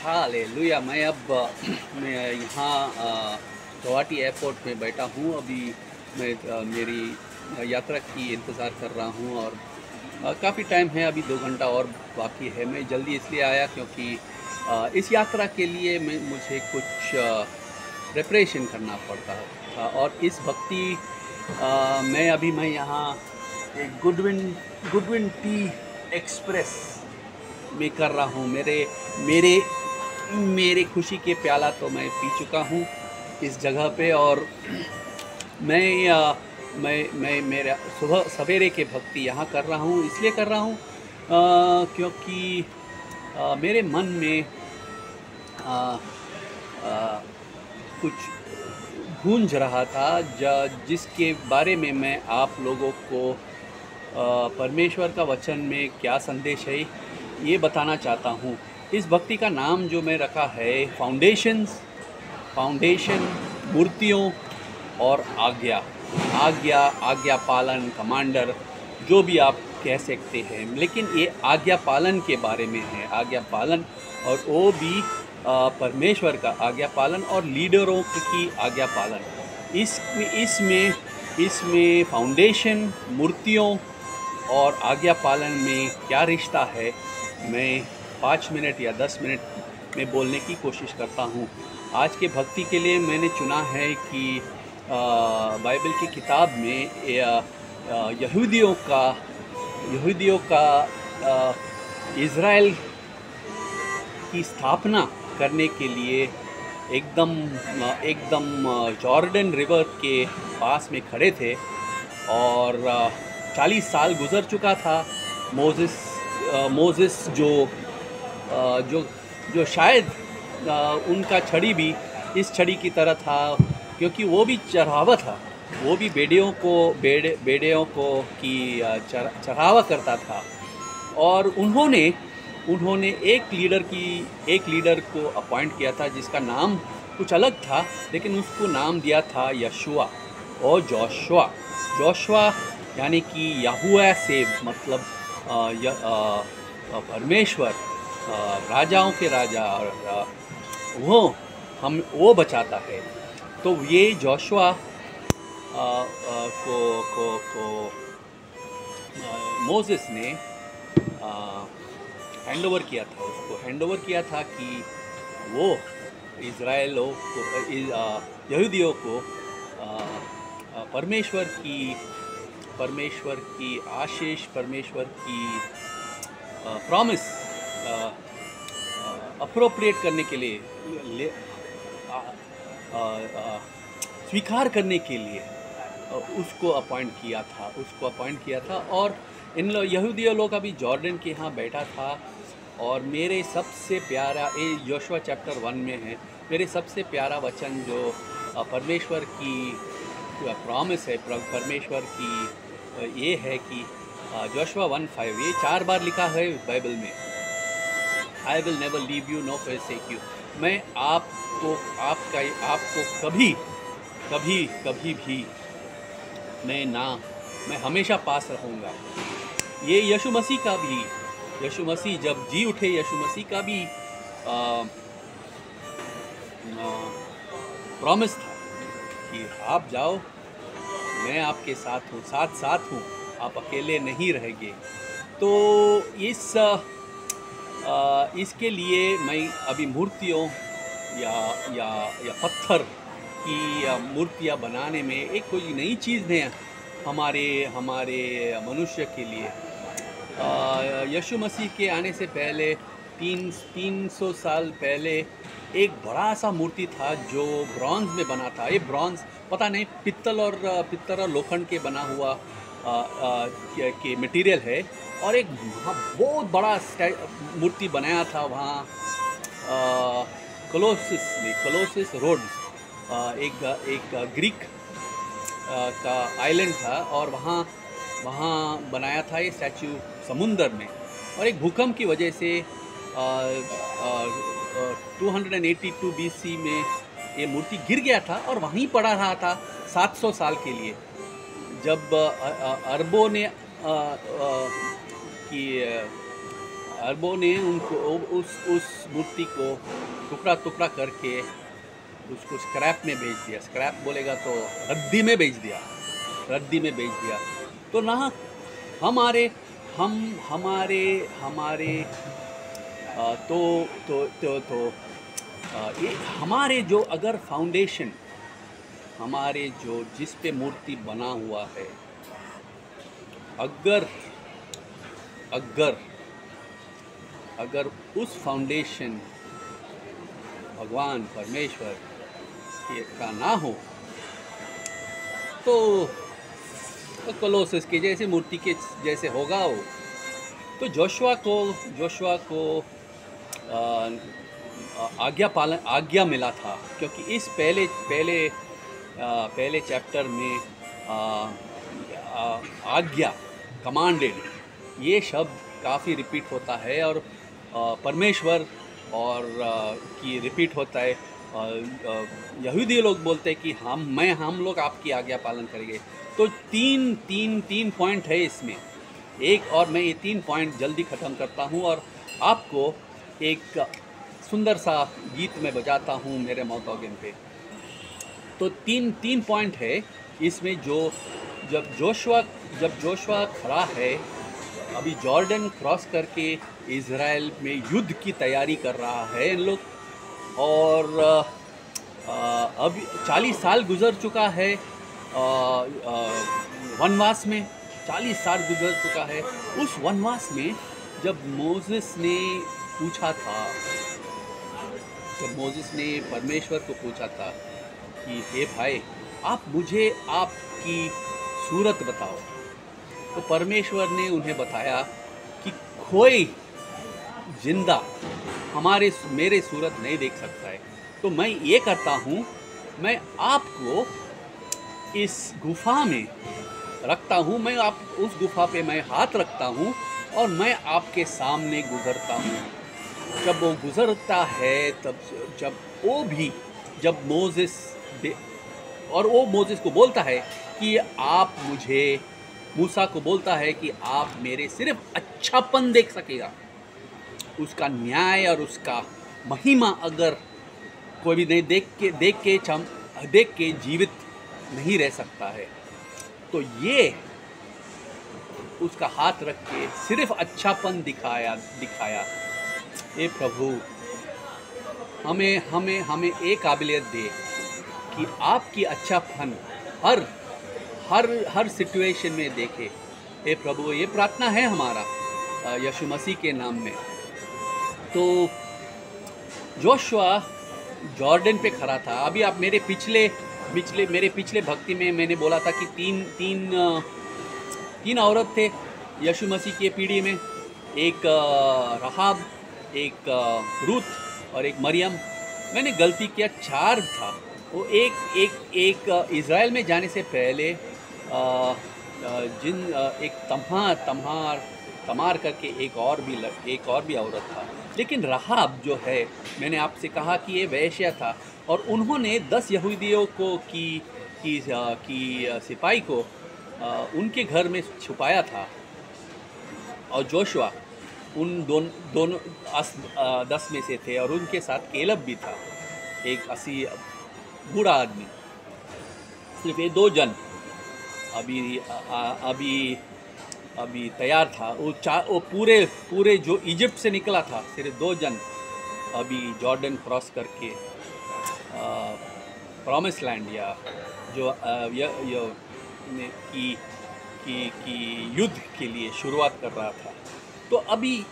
Hallelujah. मैं अब मैं यहाँ गुवाहाटी एयरपोर्ट में बैठा हूँ। अभी मैं मेरी यात्रा की इंतज़ार कर रहा हूँ और काफ़ी टाइम है, अभी 2 घंटा और बाकी है। मैं जल्दी इसलिए आया क्योंकि इस यात्रा के लिए मुझे कुछ प्रिपरेशन करना पड़ता था। और इस भक्ति मैं यहाँ एक गुडविन टी एक्सप्रेस में कर रहा हूँ। मेरे मेरे खुशी के प्याला तो मैं पी चुका हूँ इस जगह पे। और मैं मेरा सुबह सवेरे के भक्ति यहाँ कर रहा हूँ, इसलिए कर रहा हूँ क्योंकि मेरे मन में आ, आ, कुछ गूंज रहा था जिसके बारे में मैं आप लोगों को परमेश्वर का वचन में क्या संदेश है ये बताना चाहता हूँ। इस भक्ति का नाम जो मैं रखा है फाउंडेशन, मूर्तियों और आज्ञा पालन, कमांडर, जो भी आप कह सकते हैं, लेकिन ये आज्ञा पालन के बारे में है। आज्ञा पालन, और वो भी परमेश्वर का आज्ञा पालन और लीडरों की आज्ञा पालन। इसमें फाउंडेशन, मूर्तियों और आज्ञा पालन में क्या रिश्ता है, मैं 5 मिनट या 10 मिनट में बोलने की कोशिश करता हूँ। आज के भक्ति के लिए मैंने चुना है कि बाइबल की किताब में यहूदियों का इज़राइल की स्थापना करने के लिए एकदम जॉर्डन रिवर के पास में खड़े थे। और 40 साल गुजर चुका था। मोज़ेस जो शायद उनका छड़ी भी इस छड़ी की तरह था, क्योंकि वो भी चढ़ावा था। वो भी बेड़ियों को की चढ़ावा करता था। और उन्होंने एक लीडर को अपॉइंट किया था जिसका नाम कुछ अलग था, लेकिन उसको नाम दिया था यशुआ और जोशुआ, यानी कि यहोवा से मतलब परमेश्वर, राजाओं के राजा, और वो बचाता है। तो ये जोशुआ को मोसेस ने हैंडओवर किया था कि वो यहूदियों को परमेश्वर की आशीष, परमेश्वर की प्रॉमिस अप्रोप्रिएट करने के लिए, स्वीकार करने के लिए उसको अपॉइंट किया था। और यहूदियों लोग अभी जॉर्डन के यहाँ बैठा था। और मेरे सबसे प्यारा, ये योशुआ चैप्टर 1 में है, मेरे सबसे प्यारा वचन जो परमेश्वर की प्रॉमिस है, परमेश्वर की ये है कि जोशुआ 1:5, ये 4 बार लिखा है बाइबल में, I will never leave you know forsake you। मैं आपको कभी भी मैं हमेशा पास रहूँगा। ये यीशु मसीह जब जी उठे, यीशु मसीह का भी प्रॉमिस था कि आप जाओ, मैं आपके साथ हूँ, आप अकेले नहीं रहेंगे। तो इसके लिए मैं अभी मूर्तियों या पत्थर की मूर्तियाँ बनाने में एक कोई नई चीज़ है हमारे मनुष्य के लिए। यीशु मसीह के आने से पहले 300 साल पहले एक बड़ा सा मूर्ति था जो ब्रॉन्ज में बना था। ये ब्रॉन्ज पता नहीं पित्तल और लोखंड के बना हुआ के मटेरियल है। और एक बहुत बड़ा मूर्ति बनाया था वहाँ कोलोसिस रोड, एक ग्रीक का आइलैंड था, और वहाँ बनाया था ये स्टैचू समुंदर में। और एक भूकंप की वजह से 282 BC में ये मूर्ति गिर गया था और वहीं पड़ा रहा था 700 साल के लिए। जब अरबों ने अरबों ने उनको उस मूर्ति को टुकड़ा टुकड़ा करके उसको स्क्रैप में बेच दिया। स्क्रैप बोलेगा तो रद्दी में बेच दिया, रद्दी में बेच दिया। तो ना हमारे हम हमारे हमारे ये हमारे जो अगर फाउंडेशन, हमारे जो जिस पे मूर्ति बना हुआ है, अगर अगर अगर उस फाउंडेशन भगवान परमेश्वर का ना हो तो कोलोसस के जैसे मूर्ति के जैसे होगा वो। तो जोशुआ को आज्ञा मिला था, क्योंकि इस पहले चैप्टर में आज्ञा, कमांडेड, ये शब्द काफ़ी रिपीट होता है और परमेश्वर और की रिपीट होता है। यहूदी लोग बोलते हैं कि हम लोग आपकी आज्ञा पालन करेंगे। तो तीन पॉइंट है इसमें एक, और मैं ये 3 पॉइंट जल्दी ख़त्म करता हूँ और आपको एक सुंदर सा गीत में बजाता हूँ मेरे माउथ ऑर्गन पे। तो तीन पॉइंट है इसमें। जब जोशुआ खड़ा है, अभी जॉर्डन क्रॉस करके इज़राइल में युद्ध की तैयारी कर रहा है इन लोग, और अभी 40 साल गुजर चुका है वनवास में, 40 साल गुजर चुका है। उस वनवास में जब मोसेस ने परमेश्वर को पूछा था कि हे भाई, आप मुझे आपकी सूरत बताओ, तो परमेश्वर ने उन्हें बताया कि कोई जिंदा मेरे सूरत नहीं देख सकता है। तो मैं ये करता हूँ, मैं आपको इस गुफा में रखता हूँ, मैं उस गुफा पे मैं हाथ रखता हूँ और मैं आपके सामने गुजरता हूँ। जब वो गुजरता है तब जब मोसेस को बोलता है कि आप मूसा को बोलता है कि आप मेरे सिर्फ अच्छापन देख सकेगा, उसका न्याय और उसका महिमा अगर कोई भी नहीं देख के जीवित नहीं रह सकता है। तो ये उसका हाथ रख के सिर्फ अच्छापन दिखाया। ए प्रभु, हमें एक काबिलियत दे कि आपकी अच्छापन हर सिचुएशन में देखे। ए प्रभु, ये प्रार्थना है हमारा यीशु मसीह के नाम में। तो जोशुआ जॉर्डन पे खड़ा था। अभी आप मेरे पिछले भक्ति में मैंने बोला था कि तीन औरत थे यीशु मसीह की पीढ़ी में, एक रहाब, एक रूत और एक मरियम। मैंने गलती किया, 4 था वो। एक इज़राइल में जाने से पहले एक तमार करके एक और भी औरत था। लेकिन रहाब जो है, मैंने आपसे कहा कि ये वेश्या था, और उन्होंने 10 यहूदियों को की सिपाही को उनके घर में छुपाया था। और जोशुआ उन दोनों 10 में से थे, और उनके साथ केलब भी था, एक 80 बूढ़ा आदमी। सिर्फ ये 2 जन अभी तैयार था। वो पूरे जो इजिप्ट से निकला था, सिर्फ 2 जन अभी जॉर्डन क्रॉस करके प्रॉमिस लैंड या जो की युद्ध के लिए शुरुआत कर रहा था। तो अभी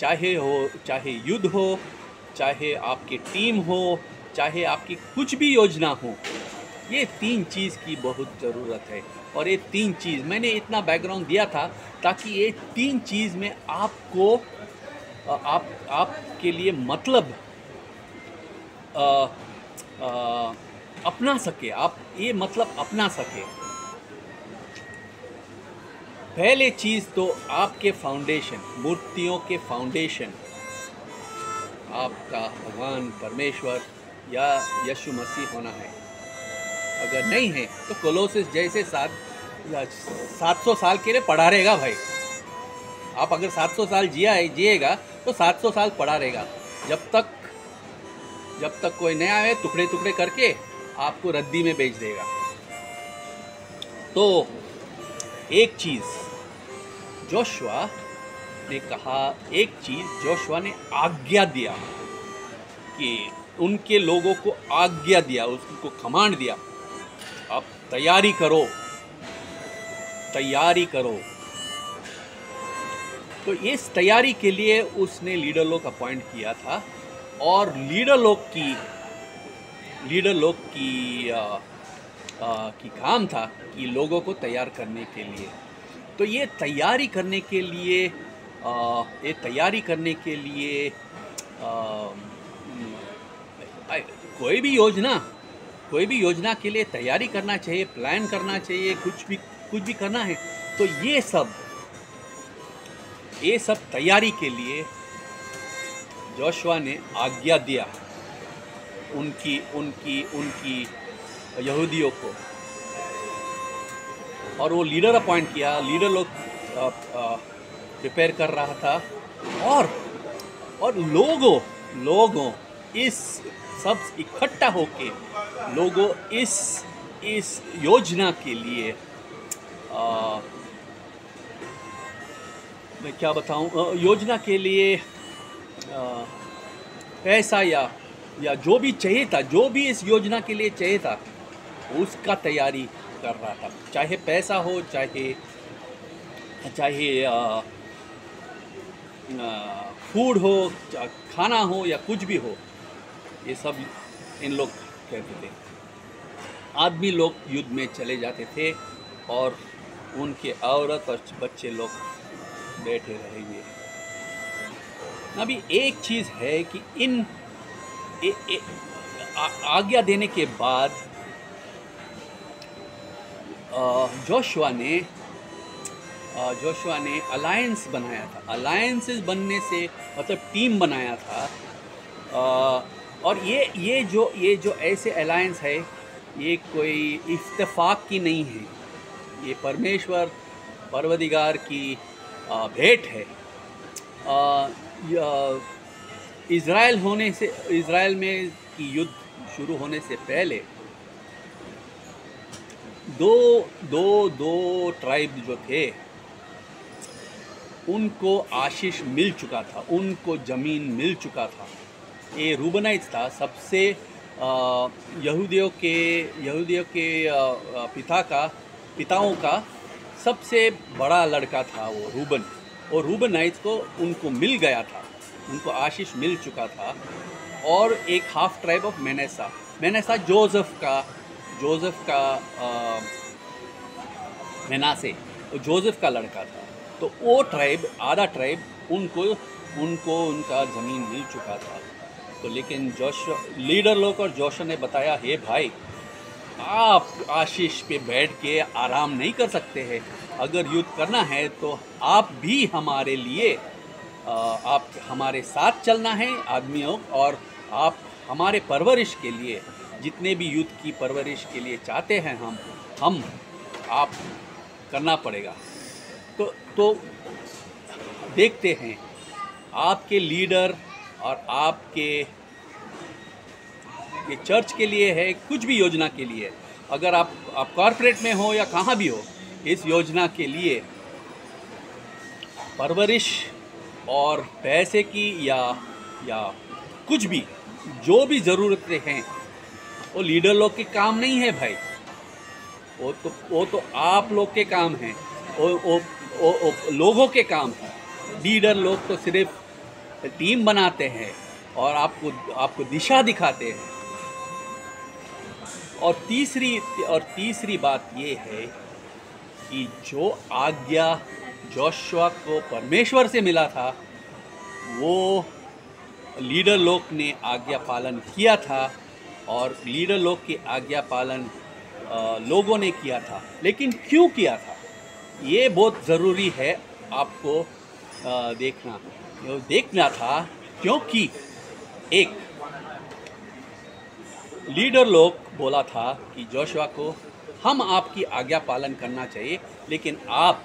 चाहे युद्ध हो, चाहे आपकी टीम हो, चाहे आपकी कुछ भी योजना हो, ये 3 चीज़ की बहुत ज़रूरत है। और ये 3 चीज़ मैंने इतना बैकग्राउंड दिया था ताकि ये 3 चीज़ में आपके लिए मतलब अपना सके, आप ये मतलब अपना सके। पहले चीज़ तो आपके फाउंडेशन, मूर्तियों के फाउंडेशन आपका भगवान परमेश्वर या यीशु मसीह होना है। अगर नहीं है तो कोलोसिस जैसे 700 साल के लिए पढ़ा रहेगा भाई। आप अगर 700 साल जिएगा तो 700 साल पड़ा रहेगा, जब तक कोई नया आए टुकड़े टुकड़े करके आपको रद्दी में बेच देगा। तो एक चीज़ जोशुआ ने कहा, एक चीज़ जोशुआ ने आज्ञा दिया कि उनके लोगों को आज्ञा दिया, उसको कमांड दिया, अब तैयारी करो, तैयारी करो। तो इस तैयारी के लिए उसने लीडर लोग अपॉइंट किया था, और लीडर लोग की काम था कि लोगों को तैयार करने के लिए। तो ये तैयारी करने के लिए कोई भी योजना के लिए तैयारी करना चाहिए, प्लान करना चाहिए, कुछ भी करना है। तो ये सब तैयारी के लिए जोशुआ ने आज्ञा दिया उनकी यहूदियों को, और वो लीडर अपॉइंट किया। लीडर लोग प्रिपेयर कर रहा था, और लोगों इस सब इकट्ठा होके लोगों इस योजना के लिए मैं क्या बताऊं, योजना के लिए पैसा या जो भी चाहिए था, जो भी इस योजना के लिए चाहिए था, उसका तैयारी कर रहा था। चाहे पैसा हो, चाहे फूड हो, खाना हो, या कुछ भी हो, ये सब इन लोग कहते थे। आदमी लोग युद्ध में चले जाते थे और उनके औरत और बच्चे लोग बैठे रहेंगे। अभी एक चीज़ है कि आज्ञा देने के बाद जोशुआ ने अलायंस बनाया था। अलायंसेस बनने से मतलब टीम बनाया था। और ये जो ऐसे अलायंस है, ये कोई इत्तेफाक की नहीं है, ये परवदिगार की भेंट है। इज़राइल में की युद्ध शुरू होने से पहले दो ट्राइब जो थे, उनको आशीष मिल चुका था, उनको ज़मीन मिल चुका था। ये रूबनाइट्स था, सबसे यहूदियों के पिताओं का सबसे बड़ा लड़का था वो रूबन। और रूबनाइट्स को उनको मिल गया था, उनको आशीष मिल चुका था। और एक हाफ ट्राइब ऑफ मेनेसा जोसेफ का मेनासे, जोसेफ का लड़का था। तो वो ट्राइब, आधा ट्राइब उनको उनका ज़मीन मिल चुका था। तो लेकिन लीडर लोग और जोशुआ ने बताया, हे भाई, आप आशीष पे बैठ के आराम नहीं कर सकते हैं। अगर युद्ध करना है तो आप भी हमारे लिए, आप हमारे साथ चलना है आदमियों, और आप हमारे परवरिश के लिए, जितने भी युद्ध की परवरिश के लिए चाहते हैं हम आप करना पड़ेगा। तो देखते हैं आपके लीडर और आपके ये चर्च के लिए है, कुछ भी योजना के लिए, अगर आप कॉर्पोरेट में हो या कहाँ भी हो, इस योजना के लिए परवरिश और पैसे की या कुछ भी, जो भी ज़रूरतें हैं, वो लीडर लोग के काम नहीं है भाई। वो तो आप लोग के काम हैं, वो लोगों के काम है। लीडर लोग तो सिर्फ टीम बनाते हैं और आपको दिशा दिखाते हैं। और तीसरी बात ये है कि जो आज्ञा जोशुआ को परमेश्वर से मिला था, वो लीडर लोग ने आज्ञा पालन किया था, और लीडर लोग की आज्ञा पालन लोगों ने किया था। लेकिन क्यों किया था, ये बहुत ज़रूरी है आपको देखना था। क्योंकि एक लीडर लोग बोला था कि जोशुआ को, हम आपकी आज्ञा पालन करना चाहिए, लेकिन आप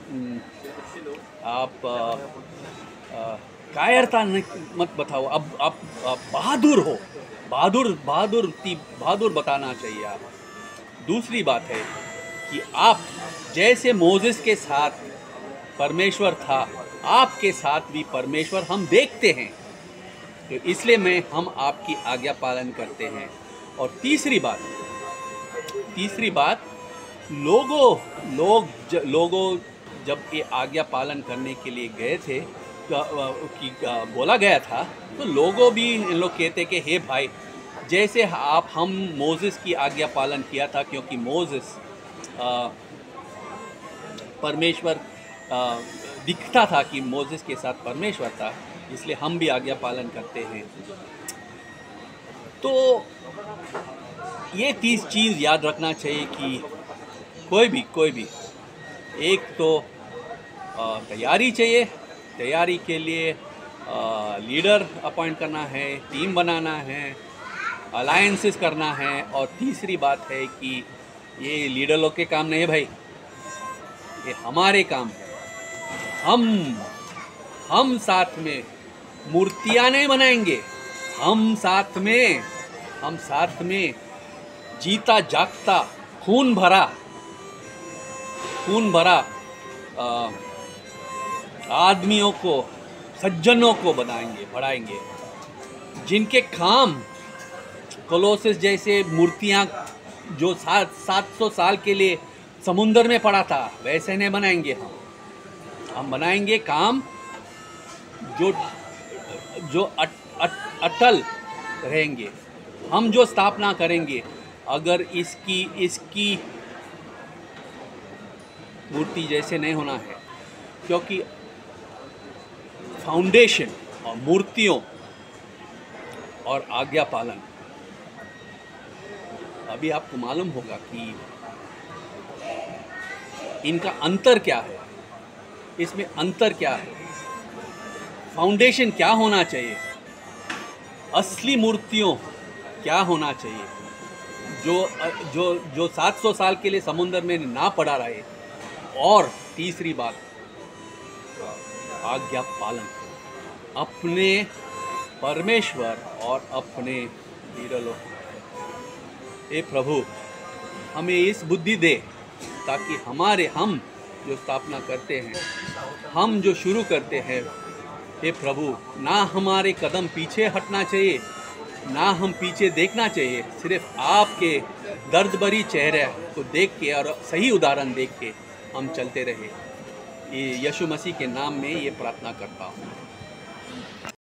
आप कायरता मत बताओ। अब आप बहादुर हो, बहादुर बताना चाहिए आप। दूसरी बात है कि आप जैसे मोसेस के साथ परमेश्वर था, आपके साथ भी परमेश्वर हम देखते हैं, तो इसलिए हम आपकी आज्ञा पालन करते हैं। और तीसरी बात, लोगों जब ये आज्ञा पालन करने के लिए गए थे, बोला गया था, तो लोगों भी इन लोग कहते कि हे भाई, जैसे हम मोसेस की आज्ञा पालन किया था, क्योंकि मोसेस परमेश्वर दिखता था कि मोसेस के साथ परमेश्वर था, इसलिए हम भी आज्ञा पालन करते हैं। तो ये 30 चीज़ याद रखना चाहिए कि कोई भी एक तो तैयारी चाहिए। तैयारी के लिए लीडर अपॉइंट करना है, टीम बनाना है, अलायंसेस करना है। और तीसरी बात है कि ये लीडर लोग के काम नहीं है भाई, ये हमारे काम है। हम साथ में मूर्तियाँ नहीं बनाएंगे, हम साथ में जीता जागता खून भरा आदमियों को, सज्जनों को बढ़ाएंगे, जिनके काम कोलोसेस जैसे मूर्तियाँ जो 700 साल के लिए समुंदर में पड़ा था, वैसे नहीं बनाएंगे। हम बनाएंगे काम जो अटल रहेंगे। हम जो स्थापना करेंगे, अगर इसकी मूर्ति जैसे नहीं होना है, क्योंकि फाउंडेशन और मूर्तियों और आज्ञा पालन, अभी आपको मालूम होगा कि इनका अंतर क्या है, इसमें अंतर क्या है। फाउंडेशन क्या होना चाहिए, असली मूर्तियों क्या होना चाहिए, जो 700 साल के लिए समुद्र में ना पड़ा रहे। और तीसरी बात, आज्ञा पालन, अपने परमेश्वर और अपने लीडरों। हे प्रभु, हमें इस बुद्धि दे, ताकि हम जो स्थापना करते हैं, हम जो शुरू करते हैं, हे प्रभु, ना हमारे कदम पीछे हटना चाहिए, ना हम पीछे देखना चाहिए। सिर्फ आपके दर्द भरी चेहरे को देख के और सही उदाहरण देख के हम चलते रहे। ये यीशु मसीह के नाम में ये प्रार्थना करता हूँ।